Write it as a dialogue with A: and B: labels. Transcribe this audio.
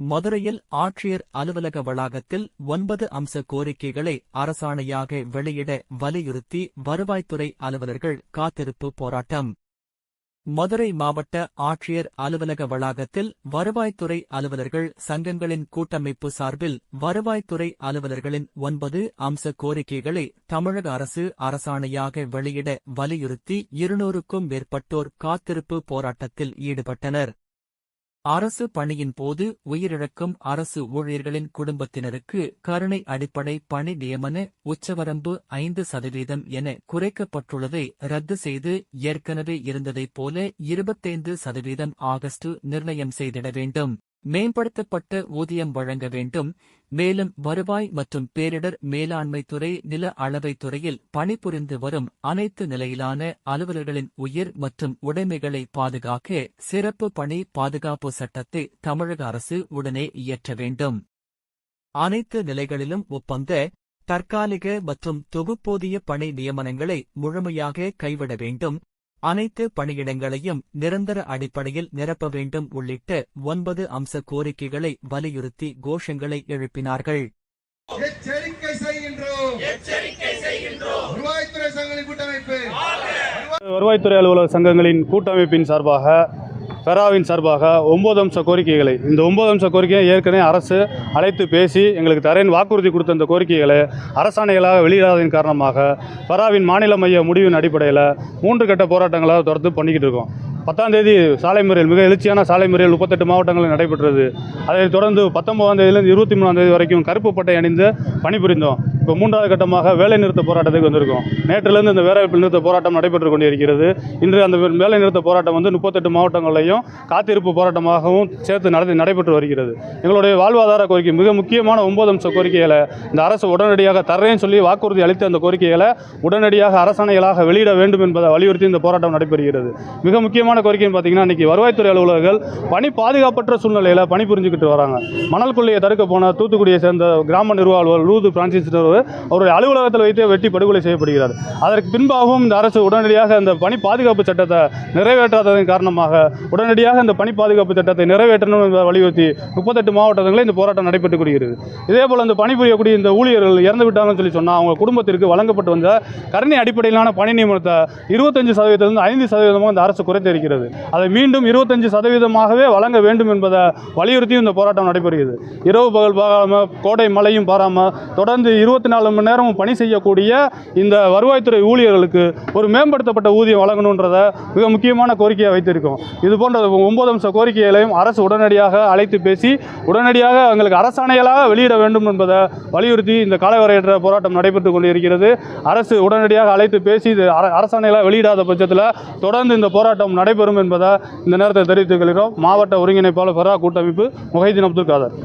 A: மதுரையில் ஆட்சியர் அலுவலக வளாகத்தில் 9 அம்ச கோரிக்கைகளை அரசாணையாக வெளியிட வலியுறுத்தி வருவாய்த்துறை அலுவலர்கள் காத்திருப்பு போராட்டம். மதுரை மாவட்ட ஆட்சியர் அலுவலக வளாகத்தில் வருவாய்த்துறை அலுவலர்கள் சங்கங்களின் கூட்டமைப்பு சார்பில் வருவாய்த்துறை அலுவலர்களின் 9 அம்ச கோரிக்கைகளை தமிழக அரசு அரசாணையாக வெளியிட வலியுறுத்தி 200க்கும் மேற்பட்டோர் காத்திருப்பு போராட்டத்தில் ஈடுபட்டனர். அரசு பணியின் போது உயிரிழக்கும் அரசு ஊழியர்களின் குடும்பத்தினருக்கு கருணை அடிப்படை பணி நியமன உச்சவரம்பு 5% என குறைக்கப்பட்டுள்ளதை ரத்து செய்து ஏற்கனவே இருந்ததைப் போல 25% ஆகஸ்ட் நிர்ணயம் செய்திட வேண்டும். மேம்படுத்தப்பட்ட ஊதியம் வழங்க வேண்டும். மேலும் வருவாய் மற்றும் பேரிடர் மேலாண்மை துறை நில அளவைத் துறையில் பணிபுரிந்து வரும் அனைத்து நிலையிலான அலுவலர்களின் உயிர் மற்றும் உடைமைகளை பாதுகாக்க சிறப்பு பணி பாதுகாப்பு சட்டத்தை தமிழக அரசு உடனே இயற்ற வேண்டும். அனைத்து நிலைகளிலும் ஒப்பந்த, தற்காலிக மற்றும் தொகுப்பூதிய பணி நியமனங்களை முழுமையாக கைவிட வேண்டும். அனைத்து பணியிடங்களையும் நிரந்தர அடிப்படையில் நிரப்ப வேண்டும் உள்ளிட்ட 9 அம்ச கோரிக்கைகளை வலியுறுத்தி கோஷங்களை எழுப்பினார்கள்.
B: வருவாய்த்துறை அலுவலர் சங்கங்களின் கூட்டமைப்பின் சார்பாக பெராவின் சார்பாக 9 அம்ச கோரிக்கைகளை இந்த 9 அம்ச கோரிக்கையை ஏற்கனவே அரசு அழைத்து பேசி எங்களுக்கு தரேன் வாக்குறுதி கொடுத்த இந்த கோரிக்கைகளை அரசாணைகளாக வெளியிடாததன் காரணமாக பெராவின் மாநில மைய முடிவின் அடிப்படையில் 3 கட்ட போராட்டங்களாக தொடர்ந்து பண்ணிக்கிட்டு இருக்கோம். 10ஆம் தேதி சாலை மறியல், மிக எழுச்சியான சாலை மறியல் 38 மாவட்டங்களில் நடைபெற்றது. அதைத் தொடர்ந்து 19ஆம் தேதியிலிருந்து 23ஆம் தேதி வரைக்கும் கருப்பு பட்டை அணிந்து பணிபுரிந்தோம். இப்போ 3வது கட்டமாக வேலை நிறுத்த போராட்டத்துக்கு வந்திருக்கோம். நேற்றிலிருந்து இந்த வேலை நிறுத்த போராட்டம் நடைபெற்று கொண்டிருக்கிறது. இன்று அந்த வேலை நிறுத்த போராட்டம் 38 மாவட்டங்களையும் காத்திருப்பு போராட்டமாகவும் சேர்த்து நடைபெற்று வருகிறது. எங்களுடைய வாழ்வாதார கோரிக்கை மிக முக்கியமான 9 அம்ச கோரிக்கைகளை இந்த அரசு உடனடியாக தர்றேன்னு சொல்லி வாக்குறுதி அளித்த அந்த கோரிக்கைகளை உடனடியாக அரசாணைகளாக வெளியிட வேண்டும் என்பதை வலியுறுத்தி இந்த போராட்டம் நடைபெறுகிறது. மிக முக்கியமான கோரிக்கைன்னு பார்த்தீங்கன்னா, இன்னைக்கு வருவாய்த்துறை அலுவலர்கள் பணி பாதுகாப்பற்ற சூழ்நிலையில் பணிபுரிஞ்சுக்கிட்டு வராங்க. மணல் கொள்ளையை தடுக்க போன தூத்துக்குடியை சேர்ந்த கிராம நிர்வாக லூது பிரான்சிஸ் அவருடைய அலுவலகத்தில் வைத்து வெட்டி படுகொலை செய்யப்படுகிறார். அதற்கு பின்பாகவும் இந்த அரசு உடனடியாக அந்த பணி பாதுகாப்பு சட்டத்தை நிறைவேற்றாததன் காரணமாக உடனடியாக இந்த பணி பாதுகாப்பு சட்டத்தை நிறைவேற்றணும் என்பதை வலியுறுத்தி 38 மாவட்டங்களில் இந்த போராட்டம் நடைபெற்றுக் கொள்கிறது. இதேபோல் இந்த பணிபுரியக்கூடிய இந்த ஊழியர்கள் இறந்து விட்டாங்கன்னு சொல்லி சொன்னால் அவங்க குடும்பத்திற்கு வழங்கப்பட்டு வந்த கருணை அடிப்படையிலான பணி நியமனத்தை 25%லிருந்து 5% இந்த அரசு குறைத்திருக்கிறது. அதை மீண்டும் 25%ஆகவே வழங்க வேண்டும் என்பதை வலியுறுத்தி இந்த போராட்டம் நடைபெறுகிறது. இரவு பகல் பார்க்காம, கோடை மழையும் பாராமல் தொடர்ந்து 24 மணி நேரமும் பணி செய்யக்கூடிய இந்த வருவாய்த்துறை ஊழியர்களுக்கு ஒரு மேம்படுத்தப்பட்ட ஊதியம் வழங்கணுன்றதை மிக முக்கியமான கோரிக்கையை வைத்திருக்கோம். இது போன்ற 9 அம்ச கோரிக்கைகளையும் அரசு உடனடியாக அழைத்து பேசி உடனடியாக எங்களுக்கு அரசாணைகளாக வெளியிட வேண்டும் என்பதை வலியுறுத்தி இந்த காலவரையற்ற போராட்டம் நடைபெற்றுக் கொண்டிருக்கிறது. அரசு உடனடியாக அழைத்து பேசி இது அரசாணைகளாக வெளியிடாத பட்சத்தில் தொடர்ந்து இந்த போராட்டம் நடைபெறும் என்பதை இந்த நேரத்தை தெரிவித்துக் கொள்கிறோம். மாவட்ட ஒருங்கிணைப்பாளர் பெரா கூட்டமைப்பு முஹைதீன் அப்துல் காதர்.